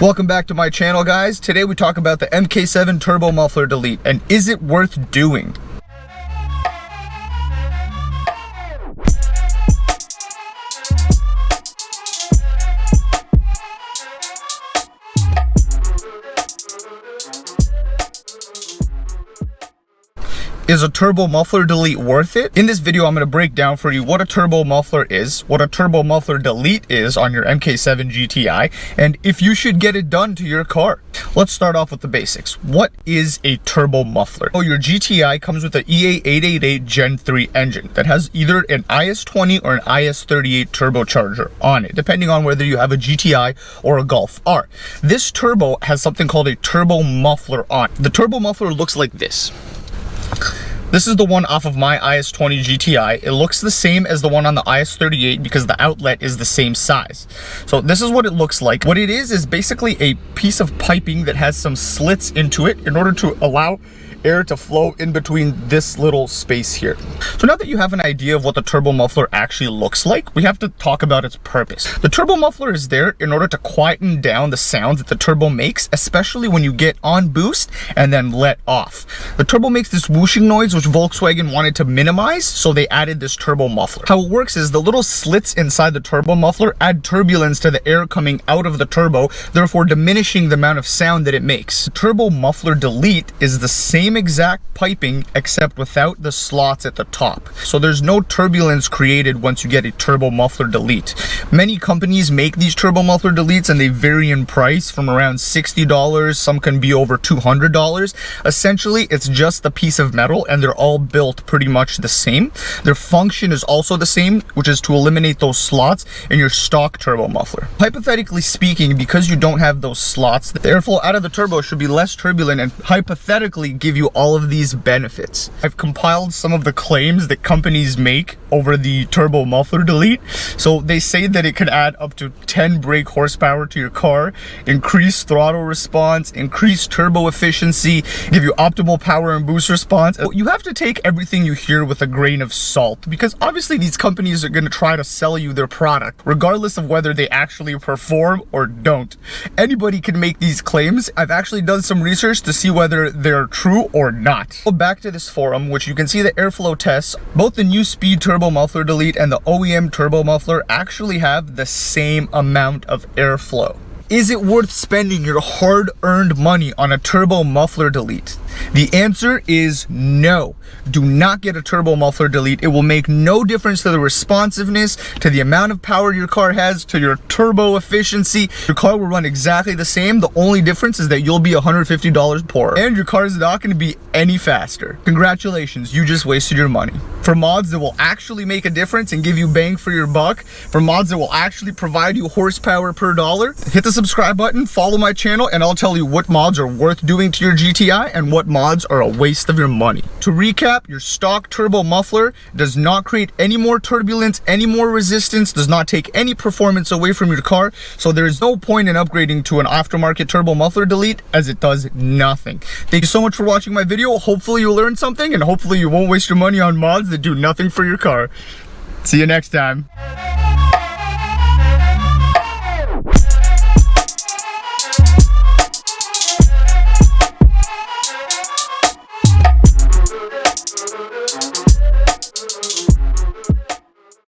Welcome back to my channel, guys. Today we talk about the Mk7 Turbo Muffler Delete and is it worth doing? Is a turbo muffler delete worth it? In this video, I'm going to break down for you what a turbo muffler is, what a turbo muffler delete is on your Mk7 GTI, and if you should get it done to your car. Let's start off with the basics. What is a turbo muffler? Oh, your GTI comes with an EA888 Gen 3 engine that has either an IS20 or an IS38 turbocharger on it, depending on whether you have a GTI or a Golf R. This turbo has something called a turbo muffler on. The turbo muffler looks like this. This is the one off of my IS20 GTI. It looks the same as the one on the IS38 because the outlet is the same size. So this is what it looks like. What it is basically a piece of piping that has some slits into it in order to allow air to flow in between this little space here. So now that you have an idea of what the turbo muffler actually looks like, we have to talk about its purpose. The turbo muffler is there in order to quieten down the sound that the turbo makes, especially when you get on boost and then let off. The turbo makes this whooshing noise, which Volkswagen wanted to minimize, so they added this turbo muffler. How it works is the little slits inside the turbo muffler add turbulence to the air coming out of the turbo, therefore diminishing the amount of sound that it makes. The turbo muffler delete is the same exact piping except without the slots at the top. So there's no turbulence created once you get a turbo muffler delete. Many companies make these turbo muffler deletes and they vary in price from around $60, some can be over $200. Essentially, it's just a piece of metal and they're all built pretty much the same. Their function is also the same, which is to eliminate those slots in your stock turbo muffler. Hypothetically speaking, because you don't have those slots, the airflow out of the turbo should be less turbulent and hypothetically give you all of these benefits. I've compiled some of the claims that companies make over the turbo muffler delete. So they say that it can add up to 10 brake horsepower to your car, increase throttle response, increase turbo efficiency, give you optimal power and boost response. You have to take everything you hear with a grain of salt because obviously these companies are going to try to sell you their product regardless of whether they actually perform or don't. Anybody can make these claims. I've actually done some research to see whether they're true or not. Go back to this forum, which you can see the airflow tests. Both the new speed turbo muffler delete and the OEM turbo muffler actually have the same amount of airflow. Is it worth spending your hard-earned money on a turbo muffler delete? The answer is no. Do not get a turbo muffler delete. It will make no difference to the responsiveness, to the amount of power your car has, to your turbo efficiency. Your car will run exactly the same. The only difference is that you'll be $150 poorer. And your car is not going to be any faster. Congratulations, you just wasted your money. For mods that will actually make a difference and give you bang for your buck, for mods that will actually provide you horsepower per dollar, hit the subscribe button, follow my channel, and I'll tell you what mods are worth doing to your GTI and what mods are a waste of your money. To recap, your stock turbo muffler does not create any more turbulence, any more resistance, does not take any performance away from your car, so there is no point in upgrading to an aftermarket turbo muffler delete as it does nothing. Thank you so much for watching my video. Hopefully you learned something and hopefully you won't waste your money on mods that do nothing for your car. See you next time.